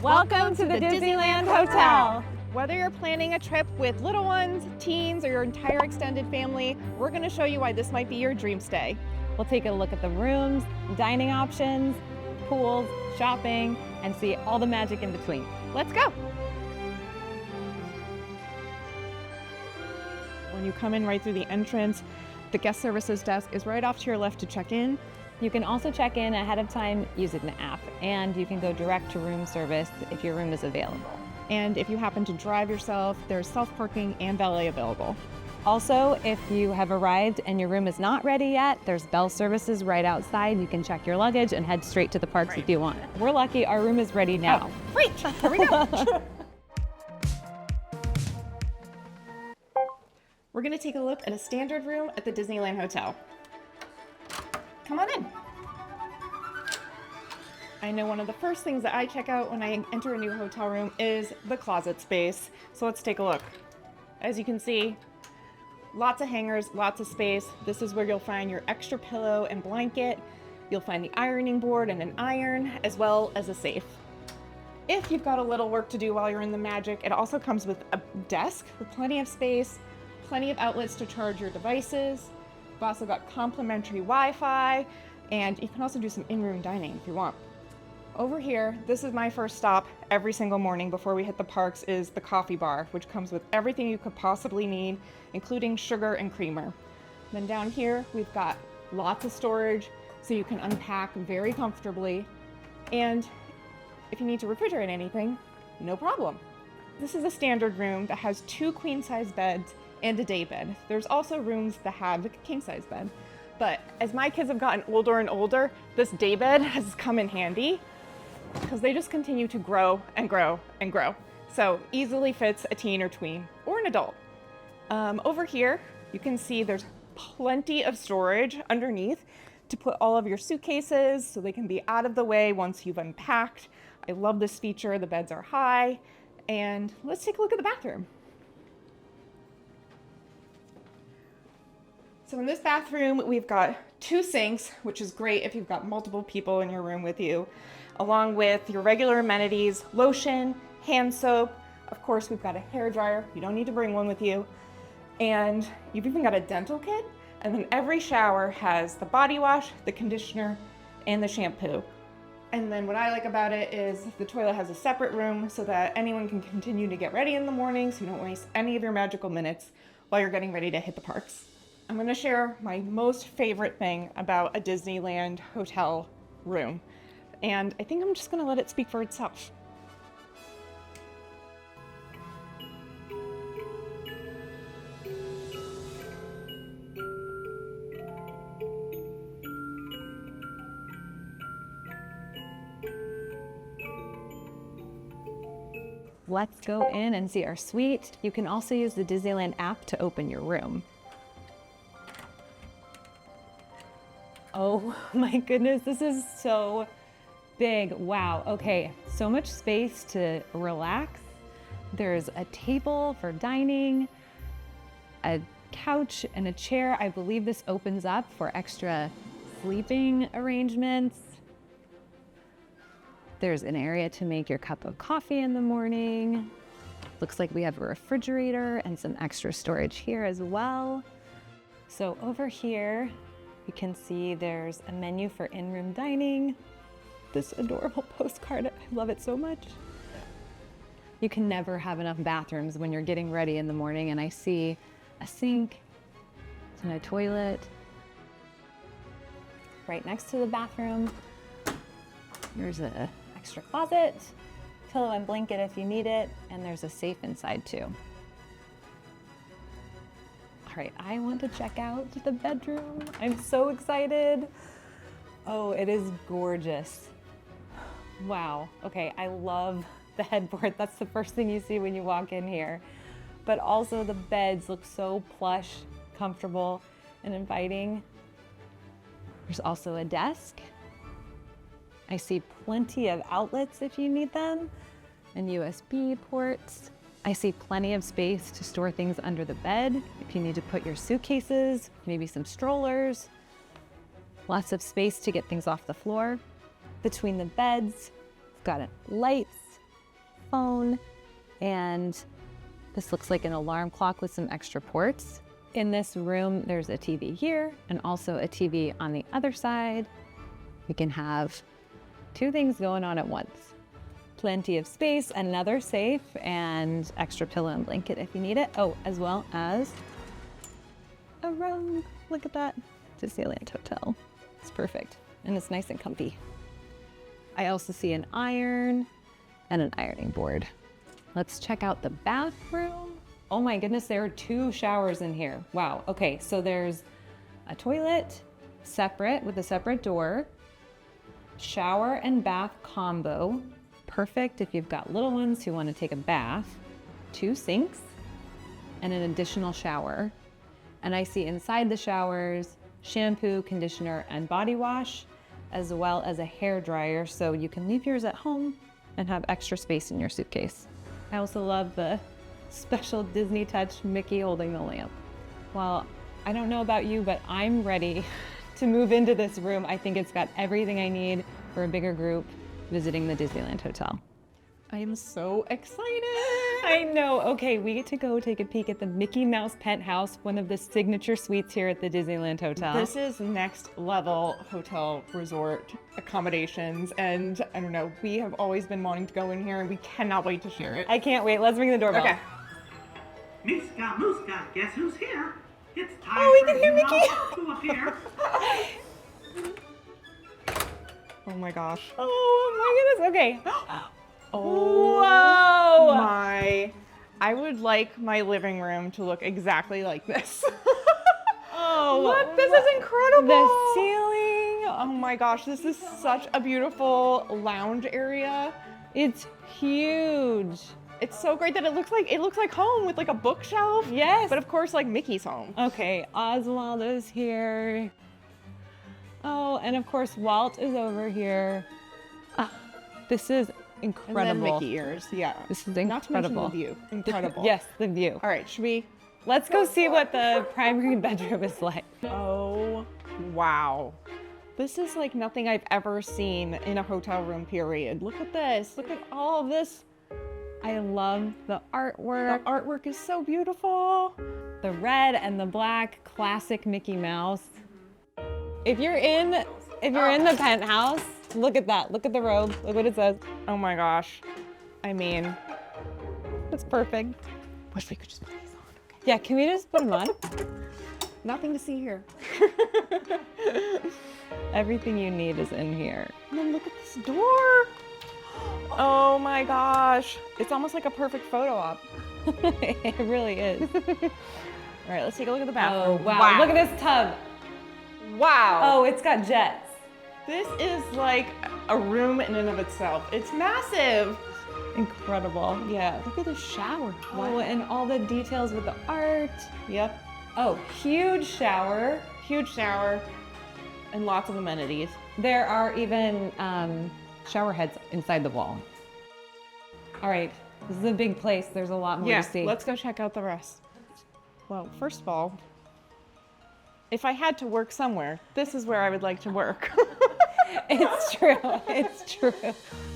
Welcome to the Disneyland Hotel. Whether you're planning a trip with little ones, teens, or your entire extended family, we're going to show you why this might be your dream stay. We'll take a look at the rooms, dining options, pools, shopping, and see all the magic in between. Let's go. When you come in right through the entrance, the guest services desk is right off to your left to check in. You can also check in ahead of time using the app, and you can go direct to room service if your room is available. And if you happen to drive yourself, there's self-parking and valet available. Also, if you have arrived and your room is not ready yet, there's bell services right outside. You can check your luggage and head straight to the parks if you want. We're lucky our room is ready now. Oh, great, here we go. We're gonna take a look at a standard room at the Disneyland Hotel. Come on in. I know one of the first things that I check out when I enter a new hotel room is the closet space. So let's take a look. As you can see, lots of hangers, lots of space. This is where you'll find your extra pillow and blanket. You'll find the ironing board and an iron, as well as a safe. If you've got a little work to do while you're in the magic, it also comes with a desk with plenty of space, plenty of outlets to charge your devices. We've also got complimentary Wi-Fi, and you can also do some in-room dining if you want. Over here, this is my first stop every single morning before we hit the parks, is the coffee bar, which comes with everything you could possibly need, including sugar and creamer. Then down here, we've got lots of storage, so you can unpack very comfortably. And if you need to refrigerate anything, no problem. This is a standard room that has 2 queen-size beds and a day bed. There's also rooms that have a king-size bed. But as my kids have gotten older and older, this day bed has come in handy because they just continue to grow and grow and grow. So easily fits a teen or tween or an adult. Over here, you can see there's plenty of storage underneath to put all of your suitcases so they can be out of the way once you've unpacked. I love this feature. The beds are high. And let's take a look at the bathroom. So in this bathroom, we've got 2 sinks, which is great if you've got multiple people in your room with you, along with your regular amenities, lotion, hand soap. Of course, we've got a hair dryer. You don't need to bring one with you. And you've even got a dental kit. And then every shower has the body wash, the conditioner, and the shampoo. And then what I like about it is the toilet has a separate room so that anyone can continue to get ready in the morning so you don't waste any of your magical minutes while you're getting ready to hit the parks. I'm gonna share my most favorite thing about a Disneyland hotel room. And I think I'm just gonna let it speak for itself. Let's go in and see our suite. You can also use the Disneyland app to open your room. Oh my goodness, this is so big. Wow, okay, so much space to relax. There's a table for dining, a couch and a chair. I believe this opens up for extra sleeping arrangements. There's an area to make your cup of coffee in the morning. Looks like we have a refrigerator and some extra storage here as well. So over here, you can see there's a menu for in-room dining. This adorable postcard, I love it so much. You can never have enough bathrooms when you're getting ready in the morning, and I see a sink and a toilet right next to the bathroom. There's an extra closet, pillow and blanket if you need it, and there's a safe inside too. All right, I want to check out the bedroom. I'm so excited. Oh, it is gorgeous. Wow, okay, I love the headboard. That's the first thing you see when you walk in here. But also the beds look so plush, comfortable, and inviting. There's also a desk. I see plenty of outlets if you need them, and USB ports. I see plenty of space to store things under the bed if you need to put your suitcases, maybe some strollers. Lots of space to get things off the floor. Between the beds, we've got lights, phone. And this looks like an alarm clock with some extra ports. In this room, there's a TV here and also a TV on the other side. We can have two things going on at once. Plenty of space, another safe, and extra pillow and blanket if you need it. Oh, as well as a rug. Look at that. Disneyland Hotel. It's perfect. And it's nice and comfy. I also see an iron and an ironing board. Let's check out the bathroom. Oh my goodness, there are 2 showers in here. Wow, okay, so there's a toilet separate with a separate door, shower and bath combo. Perfect if you've got little ones who want to take a bath. 2 sinks and an additional shower. And I see inside the showers, shampoo, conditioner, and body wash, as well as a hair dryer, so you can leave yours at home and have extra space in your suitcase. I also love the special Disney touch Mickey holding the lamp. Well, I don't know about you, but I'm ready to move into this room. I think it's got everything I need for a bigger group visiting the Disneyland Hotel. I am so excited. I know. Okay, we get to go take a peek at the Mickey Mouse Penthouse, one of the signature suites here at the Disneyland Hotel. This is next level hotel resort accommodations, and I don't know, we have always been wanting to go in here and we cannot wait to share it. I can't wait. Let's ring the doorbell. Okay. Miska Muska, guess who's here? It's time we for can hear you Mickey. to appear. Oh my gosh. Oh my goodness. Okay. Oh Whoa. my. I would like my living room to look exactly like this. Oh, Look, this is incredible. The ceiling. Oh my gosh, this is such a beautiful lounge area. It's huge. It's so great that it looks like home with like a bookshelf. Yes. But of course, like Mickey's home. Okay, Oswald is here. Oh, and of course, Walt is over here. This is incredible. And then Mickey ears, yeah. This is Not to mention incredible. the view. Incredible. Yes, the view. All right, should we? Let's go see what the primary bedroom is like. Oh, wow. This is like nothing I've ever seen in a hotel room, period. Look at this. Look at all of this. I love the artwork. The artwork is so beautiful. The red and the black, classic Mickey Mouse. If you're in the penthouse, look at that. Look at the robe. Look what it says. Oh my gosh. I mean, It's perfect. wish we could just put these on. Okay. Yeah, can we just put them on? Nothing to see here. Everything you need is in here. And then look at this door. Oh my gosh. It's almost like a perfect photo op. It really is. All right, let's take a look at the Oh, bathroom. wow. Look at this tub. Wow. Oh, it's got jets. This is like a room in and of itself. It's massive. Incredible. Yeah, look at the shower. Oh, and all the details with the art. Yep, Oh, huge shower. huge shower and lots of amenities. There are even shower heads inside the wall. All right, this is a big place. There's a lot more Yeah, to see. let's go check out the rest. Well, first of all, if I had to work somewhere, this is where I would like to work. It's true. It's true.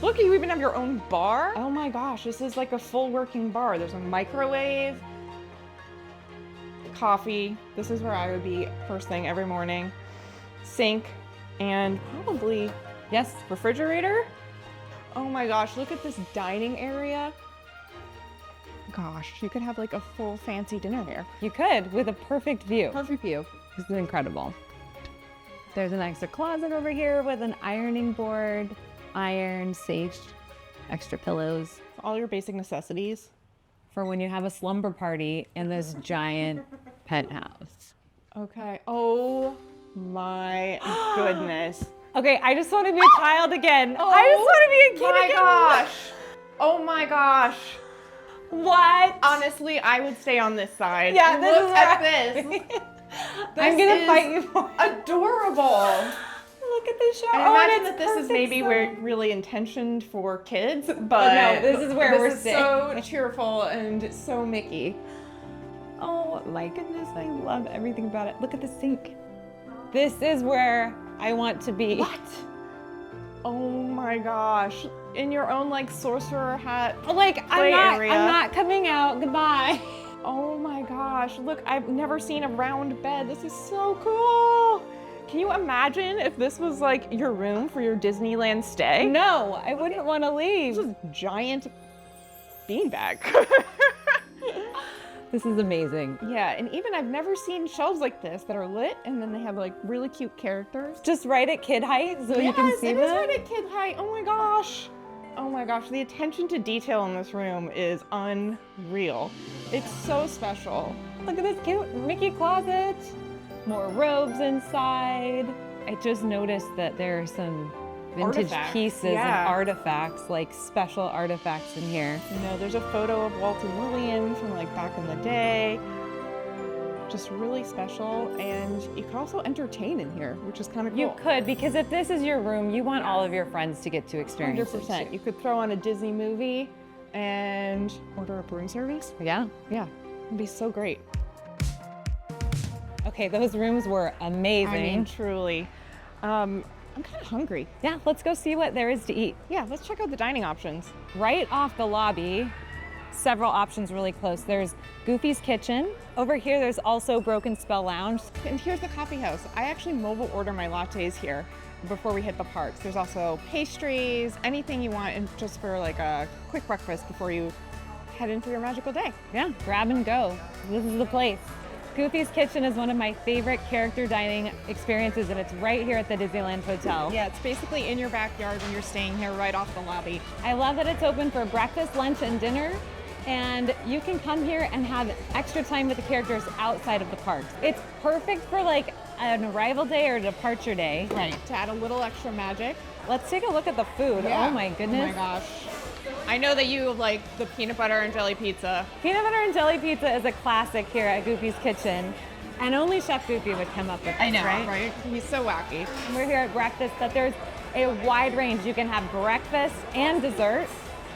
Look, you even have your own bar. Oh my gosh, this is like a full working bar. There's a microwave, coffee. This is where I would be first thing every morning. Sink, and probably, yes, refrigerator. Oh my gosh, look at this dining area. Gosh, you could have like a full fancy dinner here. You could, with a perfect view. Perfect view. This is incredible. There's an extra closet over here with an ironing board, iron, safe, extra pillows All your basic necessities. for when you have a slumber party in this giant penthouse. Okay. Oh my goodness. Okay, I just want to be a child again. I just want to be a kid my again. gosh. Oh my gosh. What? Honestly, I would stay on this side. Yeah, this Look is at where this. I'm This gonna is fight you for it. Adorable. Look at this shower. I Oh, and imagine it's that this is perfect maybe size. where really intentioned for kids, but no, this is where we're this is so staying. cheerful and so Mickey. Oh my goodness, I love everything about it. Look at the sink. This is where I want to be. What? Oh my gosh. In your own like sorcerer hat. Like, play area. I'm not coming out. Goodbye. Oh my gosh. Look, I've never seen a round bed. This is so cool. Can you imagine if this was like your room for your Disneyland stay? No, I wouldn't want to leave. This is a giant beanbag. This is amazing. Yeah, and even I've never seen shelves like this that are lit and then they have like really cute characters. Just right at kid height so you can see it them. is right at kid height. Oh my gosh. Oh my gosh, the attention to detail in this room is unreal. It's so special. Look at this cute Mickey closet. More robes inside. I just noticed that there are some vintage Artifacts, pieces yeah. and artifacts, like special artifacts in here. You know, there's a photo of Walt and Lillian from like back in the day. Just really special, and you can also entertain in here, which is kind of cool. You could, because if this is your room, you want all of your friends to get to experience it 100%. too. You could throw on a Disney movie and order a room service. Yeah. Yeah, it'd be so great. Okay, those rooms were amazing. I mean, truly. I'm kind of hungry. Yeah, let's go see what there is to eat. Yeah, let's check out the dining options. Right off the lobby, several options really close. There's Goofy's Kitchen. Over here, there's also Broken Spell Lounge. And here's the coffee house. I actually mobile order my lattes here before we hit the parks. There's also pastries, anything you want, and just for like a quick breakfast before you head in for your magical day. Yeah, grab and go. This is the place. Goofy's Kitchen is one of my favorite character dining experiences, and it's right here at the Disneyland Hotel. Yeah, it's basically in your backyard when you're staying here right off the lobby. I love that it's open for breakfast, lunch, and dinner, and you can come here and have extra time with the characters outside of the parks. It's perfect for like an arrival day or a departure day. Right. To add a little extra magic. Let's take a look at the food. Yeah. Oh my goodness. Oh my gosh. I know that you like the peanut butter and jelly pizza. Peanut butter and jelly pizza is a classic here at Goofy's Kitchen, and only Chef Goofy would come up with this, right? He's so wacky. We're here at breakfast, but there's a wide range. You can have breakfast and dessert.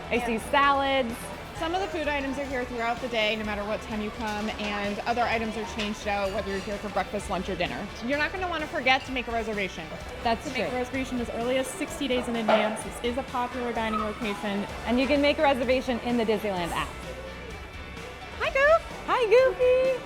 I see salads. Some of the food items are here throughout the day, no matter what time you come, and other items are changed out, whether you're here for breakfast, lunch, or dinner. You're not going to want to forget to make a reservation. That's Make true. a reservation as early as 60 days in advance. This is a popular dining location. And you can make a reservation in the Disneyland app. Hi, Goof! Hi, Goofy!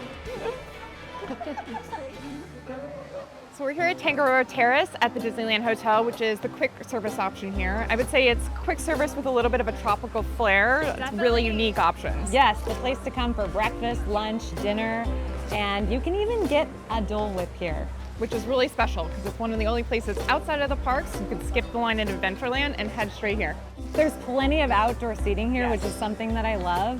So we're here at Tangaroa Terrace at the Disneyland Hotel, which is the quick service option here. I would say it's quick service with a little bit of a tropical flair. It's really unique options. Yes, the place to come for breakfast, lunch, dinner, and you can even get a Dole Whip here. Which is really special because it's one of the only places outside of the parks you can skip the line in Adventureland and head straight here. There's plenty of outdoor seating here, Yes. which is something that I love,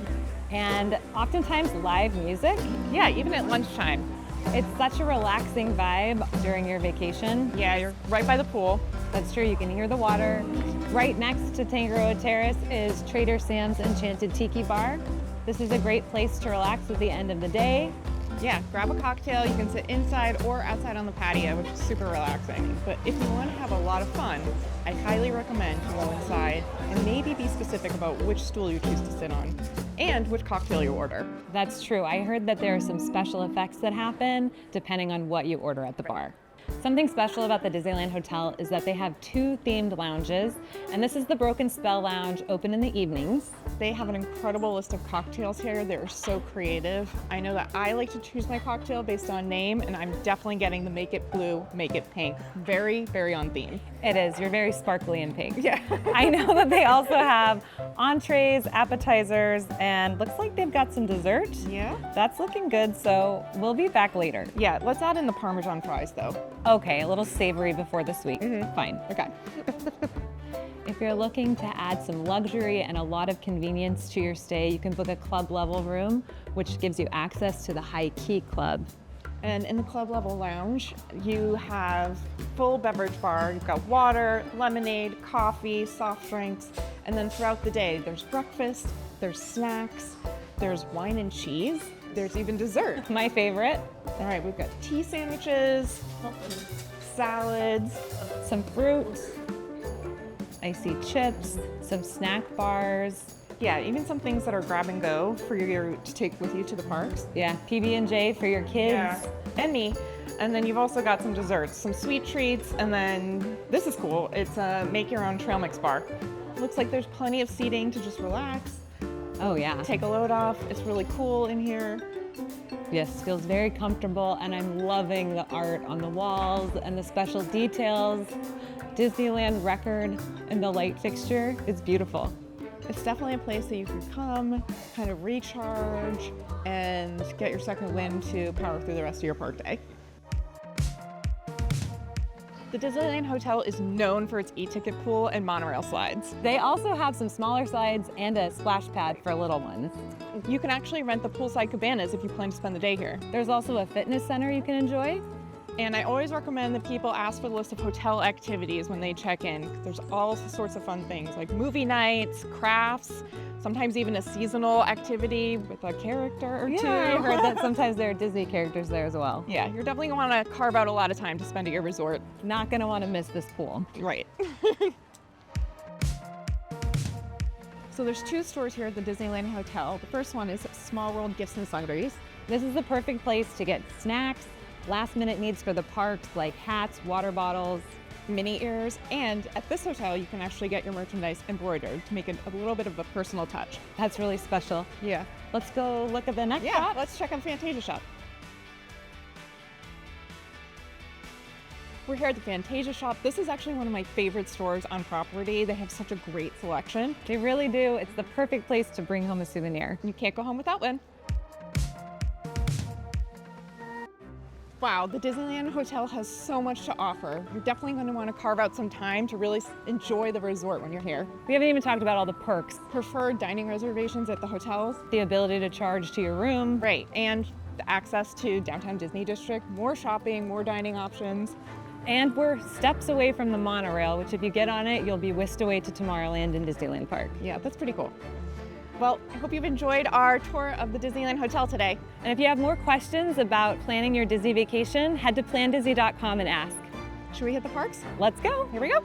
and oftentimes live music. Yeah, even at lunchtime. It's such a relaxing vibe during your vacation. Yeah, you're right by the pool. That's true, you can hear the water. Right next to Tangaroa Terrace is Trader Sam's Enchanted Tiki Bar. This is a great place to relax at the end of the day. Yeah, grab a cocktail. You can sit inside or outside on the patio, which is super relaxing. But if you want to have a lot of fun, I highly recommend you go inside and maybe be specific about which stool you choose to sit on and which cocktail you order. That's true. I heard that there are some special effects that happen depending on what you order at the bar. Something special about the Disneyland Hotel is that they have 2 themed lounges, and this is the Broken Spell Lounge, open in the evenings. They have an incredible list of cocktails here. They're so creative. I know that I like to choose my cocktail based on name, and I'm definitely getting the Make It Blue, Make It Pink. Very, very on theme. It is. You're very sparkly and pink. Yeah. I know that they also have entrees, appetizers, and looks like they've got some dessert. Yeah? That's looking good, so we'll be back later. Yeah, let's add in the Parmesan fries though. Okay, a little savory before the sweet. Fine. Okay. If you're looking to add some luxury and a lot of convenience to your stay, you can book a club level room, which gives you access to the High Key Club. And in the club level lounge, you have full beverage bar. You've got water, lemonade, coffee, soft drinks, and then throughout the day, there's breakfast, there's snacks, there's wine and cheese, there's even dessert. My favorite, All right, we've got tea sandwiches, salads. some fruit. I see chips, some snack bars. Yeah, even some things that are grab and go for you to take with you to the parks. Yeah, PB&J for your kids. And me. And then you've also got some desserts, some sweet treats, and then this is cool. It's a make your own trail mix bar. Looks like there's plenty of seating to just relax, Oh yeah. take a load off. It's really cool in here. Yes, feels very comfortable, and I'm loving the art on the walls and the special details. Disneyland record and the light fixture. It's beautiful. It's definitely a place that you can come, kind of recharge, and get your second wind to power through the rest of your park day. The Disneyland Hotel is known for its e-ticket pool and monorail slides. They also have some smaller slides and a splash pad for little ones. You can actually rent the poolside cabanas if you plan to spend the day here. There's also a fitness center you can enjoy. And I always recommend that people ask for the list of hotel activities when they check in. There's all sorts of fun things like movie nights, crafts, sometimes even a seasonal activity with a character or two. Yeah, I heard that sometimes there are Disney characters there as well. Yeah, you're definitely gonna wanna carve out a lot of time to spend at your resort. Not gonna wanna miss this pool. Right. So there's two stores here at the Disneyland Hotel. The first one is Small World Gifts and Sundries. This is the perfect place to get snacks, last minute needs for the parks like hats, water bottles. Mini ears, and at this hotel you can actually get your merchandise embroidered to make it a little bit of a personal touch. That's really special. Yeah. Let's go look at the next Yeah, shop. let's check out Fantasia shop. We're here at the Fantasia shop. This is actually one of my favorite stores on property. They have such a great selection. They really do. It's the perfect place to bring home a souvenir. You can't go home without one. Wow, the Disneyland Hotel has so much to offer. You're definitely going to want to carve out some time to really enjoy the resort when you're here. We haven't even talked about all the perks. Preferred dining reservations at the hotels. The ability to charge to your room. Right, and the access to downtown Disney District, more shopping, more dining options. And we're steps away from the monorail, which if you get on it, you'll be whisked away to Tomorrowland and Disneyland Park. Yeah, that's pretty cool. Well, I hope you've enjoyed our tour of the Disneyland Hotel today. And if you have more questions about planning your Disney vacation, head to planDisney.com and ask. Should we hit the parks? Let's go. Here we go.